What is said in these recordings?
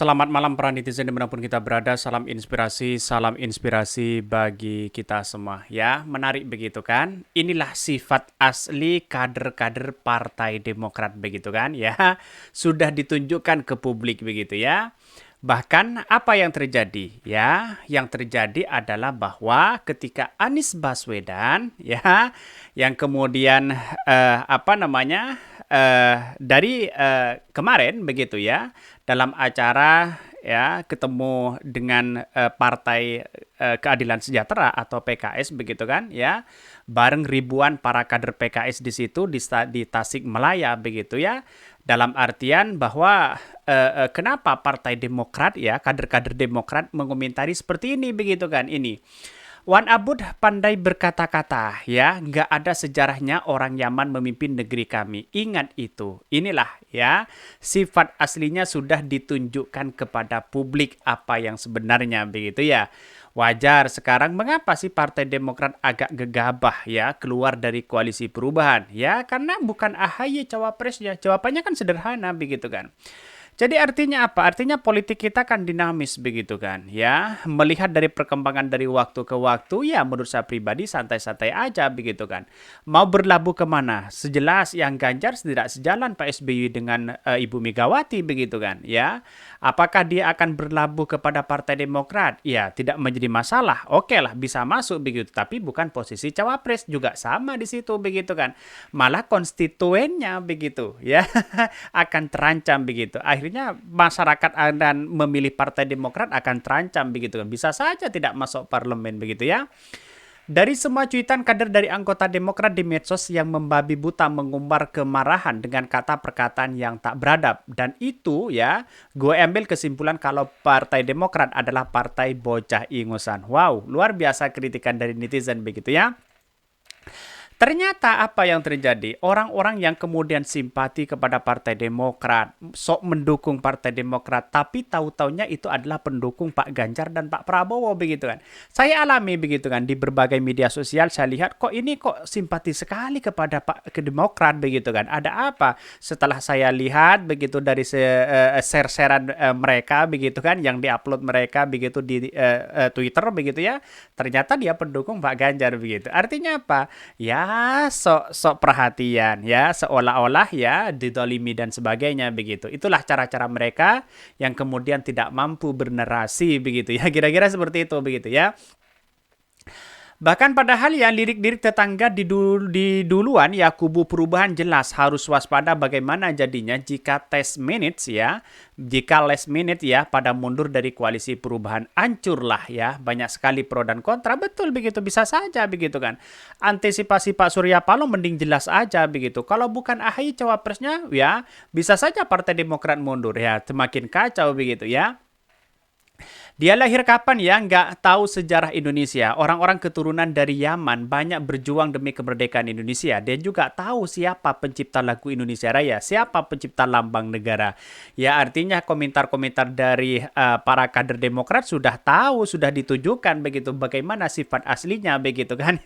Selamat malam para netizen dimanapun kita berada, salam inspirasi bagi kita semua ya. Menarik begitu kan? Inilah sifat asli kader-kader Partai Demokrat begitu kan ya. Sudah ditunjukkan ke publik begitu ya. Bahkan apa yang terjadi ya? Yang terjadi adalah bahwa ketika Anies Baswedan ya yang kemudian dari kemarin begitu ya dalam acara ya ketemu dengan Partai Keadilan Sejahtera atau PKS begitu kan ya bareng ribuan para kader PKS di situ di Tasikmalaya begitu ya dalam artian bahwa kenapa Partai Demokrat ya kader-kader Demokrat mengomentari seperti ini begitu kan ini Wan Abud pandai berkata-kata, ya, nggak ada sejarahnya orang Yaman memimpin negeri kami. Ingat itu. Inilah, ya, sifat aslinya sudah ditunjukkan kepada publik apa yang sebenarnya, begitu ya. Wajar sekarang mengapa sih Partai Demokrat agak gegabah ya keluar dari koalisi perubahan? Ya, karena bukan AHY cawapresnya. Jawabannya kan sederhana, begitu kan. Jadi artinya apa? Artinya politik kita kan dinamis begitu kan ya. Melihat dari perkembangan dari waktu ke waktu ya menurut saya pribadi santai-santai aja begitu kan. Mau berlabuh kemana? Sejelas yang Ganjar tidak sejalan Pak SBY dengan Ibu Megawati begitu kan ya. Apakah dia akan berlabuh kepada Partai Demokrat? Ya tidak menjadi masalah. Oke lah bisa masuk begitu. Tapi bukan posisi cawapres juga sama di situ begitu kan. Malah konstituennya begitu ya akan terancam begitu. Akhirnya masyarakat dan memilih Partai Demokrat akan terancam begitu kan. Bisa saja tidak masuk parlemen begitu ya. Dari semua cuitan kader dari anggota Demokrat di medsos yang membabi buta mengumbar kemarahan dengan kata perkataan yang tak beradab. Dan itu ya, gue ambil kesimpulan kalau Partai Demokrat adalah partai bocah ingusan. Wow, luar biasa kritikan dari netizen begitu ya. Ternyata apa yang terjadi? Orang-orang yang kemudian simpati kepada Partai Demokrat, sok mendukung Partai Demokrat, tapi tahu-taunya itu adalah pendukung Pak Ganjar dan Pak Prabowo begitu kan. Saya alami begitu kan di berbagai media sosial saya lihat kok ini kok simpati sekali kepada Pak ke Demokrat begitu kan. Ada apa? Setelah saya lihat begitu dari share-sharean mereka begitu kan yang diupload mereka begitu di Twitter begitu ya. Ternyata dia pendukung Pak Ganjar begitu. Artinya apa? Ya sok perhatian ya seolah-olah ya didolimi dan sebagainya begitu. Itulah cara-cara mereka yang kemudian tidak mampu bernarasi begitu ya. Kira-kira seperti itu begitu ya. Bahkan padahal ya lirik-lirik tetangga di duluan ya kubu perubahan jelas harus waspada bagaimana jadinya jika last minute ya pada mundur dari koalisi perubahan hancurlah ya banyak sekali pro dan kontra betul begitu bisa saja begitu kan antisipasi Pak Surya Paloh mending jelas aja begitu kalau bukan AHY cawapresnya ya bisa saja Partai Demokrat mundur ya semakin kacau begitu ya. Dia lahir kapan ya? Nggak tahu sejarah Indonesia. Orang-orang keturunan dari Yaman banyak berjuang demi kemerdekaan Indonesia. Dia juga tahu siapa pencipta lagu Indonesia Raya, siapa pencipta lambang negara. Ya artinya komentar-komentar dari para kader Demokrat sudah tahu, sudah ditujukan begitu bagaimana sifat aslinya begitu kan.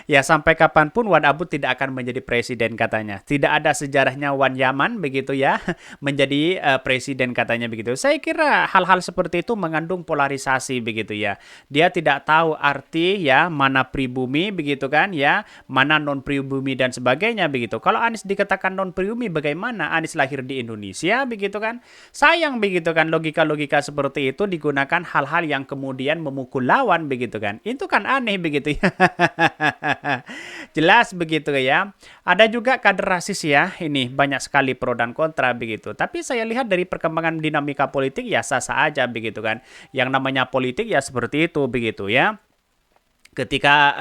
Ya sampai kapanpun Wan Abud tidak akan menjadi presiden katanya. Tidak ada sejarahnya Wan Yaman begitu ya menjadi presiden katanya begitu. Saya kira hal-hal seperti itu mengandung polarisasi begitu ya. Dia tidak tahu arti ya mana pribumi begitu kan ya, mana non pribumi dan sebagainya begitu. Kalau Anies dikatakan non pribumi bagaimana? Anies lahir di Indonesia begitu kan. Sayang begitu kan logika-logika seperti itu digunakan hal-hal yang kemudian memukul lawan begitu kan. Itu kan aneh begitu ya. Jelas begitu ya. Ada juga kader rasis ya. Ini banyak sekali pro dan kontra begitu. Tapi saya lihat dari perkembangan dinamika politik ya sah-sah aja begitu kan. Yang namanya politik ya seperti itu begitu ya. Ketika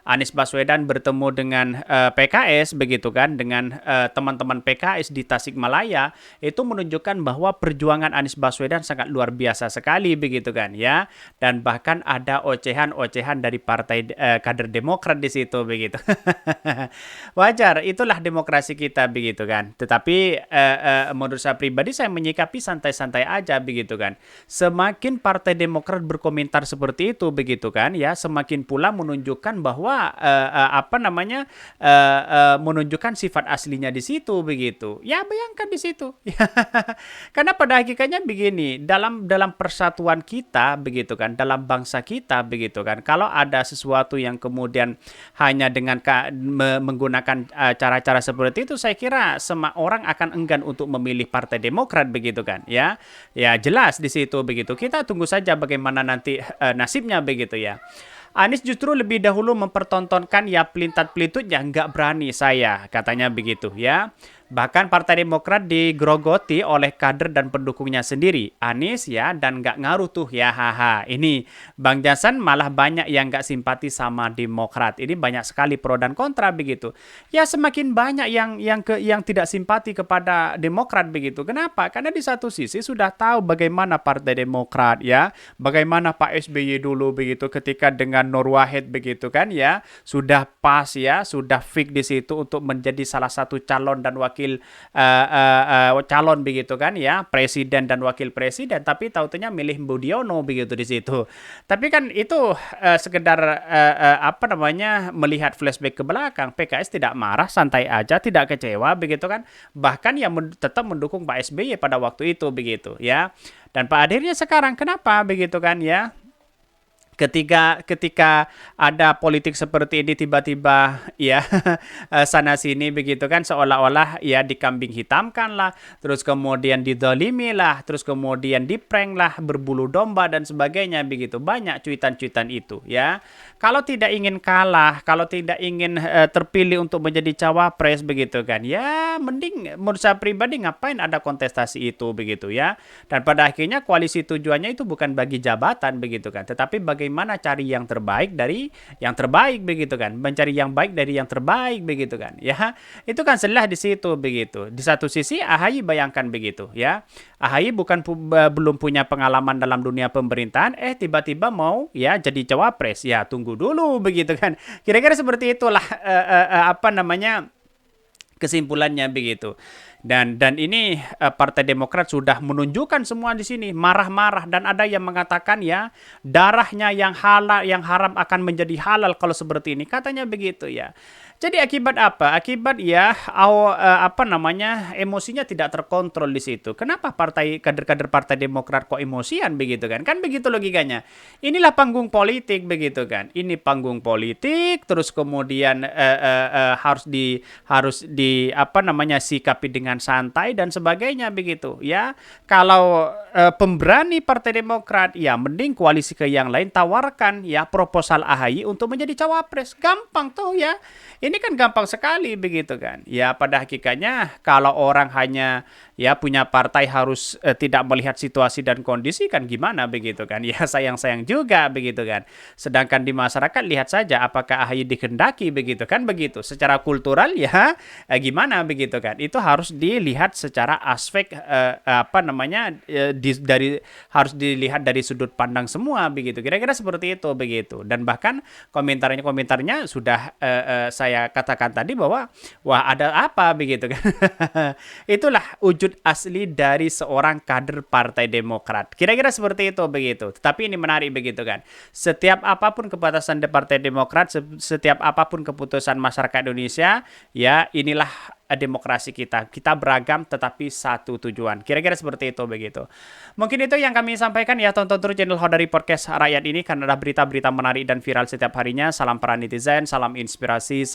Anies Baswedan bertemu dengan PKS begitu kan dengan teman-teman PKS di Tasikmalaya itu menunjukkan bahwa perjuangan Anies Baswedan sangat luar biasa sekali begitu kan ya dan bahkan ada ocehan-ocehan dari partai kader Demokrat di situ begitu. Wajar, itulah demokrasi kita begitu kan. Tetapi menurut saya pribadi saya menyikapi santai-santai aja begitu kan. Semakin Partai Demokrat berkomentar seperti itu begitu kan kan ya, semakin pula menunjukkan bahwa menunjukkan sifat aslinya di situ begitu. Ya bayangkan di situ. Karena pada hakikatnya begini, dalam persatuan kita begitu kan, dalam bangsa kita begitu kan. Kalau ada sesuatu yang kemudian hanya dengan menggunakan cara-cara seperti itu, saya kira semua orang akan enggan untuk memilih Partai Demokrat begitu kan, ya. Ya jelas di situ begitu. Kita tunggu saja bagaimana nanti nasibnya begitu ya. Anies justru lebih dahulu mempertontonkan ya pelintat-pelintut yang nggak berani saya, katanya begitu ya. Bahkan Partai Demokrat digerogoti oleh kader dan pendukungnya sendiri. Anies ya, dan nggak ngaruh tuh ya, haha. Ini Bang Jansen malah banyak yang nggak simpati sama Demokrat. Ini banyak sekali pro dan kontra begitu. Ya semakin banyak yang tidak simpati kepada Demokrat begitu. Kenapa? Karena di satu sisi sudah tahu bagaimana Partai Demokrat ya, bagaimana Pak SBY dulu begitu ketika dengan Nur Wahid begitu kan ya, sudah pas ya, sudah fix di situ untuk menjadi salah satu calon dan wakil calon begitu kan ya, presiden dan wakil presiden, tapi taunya milih Budiono begitu di situ. Tapi kan itu sekedar melihat flashback ke belakang. PKS tidak marah, santai aja, tidak kecewa begitu kan. Bahkan ya tetap mendukung Pak SBY pada waktu itu begitu ya. Dan Pak Adirnya sekarang kenapa begitu kan ya? Ketika ada politik seperti ini tiba-tiba ya sana sini begitu kan, seolah-olah ya dikambing hitamkan lah, terus kemudian didolimi lah, terus kemudian diprank lah, berbulu domba dan sebagainya begitu. Banyak cuitan-cuitan itu ya. Kalau tidak ingin kalah, kalau tidak ingin terpilih untuk menjadi cawapres begitu kan, ya mending menurut saya pribadi ngapain ada kontestasi itu begitu ya. Dan pada akhirnya koalisi tujuannya itu bukan bagi jabatan begitu kan, tetapi bagaimana cari yang terbaik dari yang terbaik begitu kan, mencari yang baik dari yang terbaik begitu kan ya. Itu kan selah di situ begitu. Di satu sisi AHY bayangkan begitu ya, AHY belum punya pengalaman dalam dunia pemerintahan, tiba-tiba mau ya jadi cawapres, ya tunggu dulu begitu kan. Kira-kira seperti itulah kesimpulannya begitu. Dan ini Partai Demokrat sudah menunjukkan semua di sini, marah-marah, dan ada yang mengatakan ya darahnya yang halal, yang haram akan menjadi halal kalau seperti ini, katanya begitu ya. Jadi akibat apa? Akibat ya emosinya tidak terkontrol di situ. Kenapa kader-kader Partai Demokrat kok emosian begitu kan? Kan begitu logikanya. Inilah panggung politik begitu kan. Ini panggung politik, terus kemudian harus sikapi dengan santai dan sebagainya begitu ya. Kalau pemberani Partai Demokrat ya mending koalisi ke yang lain, tawarkan ya proposal AHY untuk menjadi cawapres. Gampang tuh ya. Ini kan gampang sekali begitu kan. Ya pada hakikatnya kalau orang hanya ya punya partai harus tidak melihat situasi dan kondisi kan gimana begitu kan. Ya sayang-sayang juga begitu kan. Sedangkan di masyarakat lihat saja apakah AHY dikehendaki begitu kan begitu. Secara kultural ya gimana begitu kan. Itu harus dilihat secara aspek harus dilihat dari sudut pandang semua begitu. Kira-kira seperti itu begitu. Dan bahkan komentarnya sudah saya katakan tadi bahwa wah ada apa begitu kan. Itulah wujud asli dari seorang kader Partai Demokrat. Kira-kira seperti itu begitu. Tetapi ini menarik begitu kan. Setiap apapun keputusan di Partai Demokrat, setiap apapun keputusan masyarakat Indonesia, ya inilah demokrasi kita. Kita beragam tetapi satu tujuan. Kira-kira seperti itu begitu. Mungkin itu yang kami sampaikan ya. Tonton terus channel Hodari Podcast Rakyat ini karena ada berita-berita menarik dan viral setiap harinya. Salam para netizen, salam inspirasi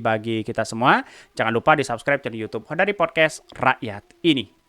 bagi kita semua. Jangan lupa di subscribe channel YouTube Hodari Podcast Rakyat ini.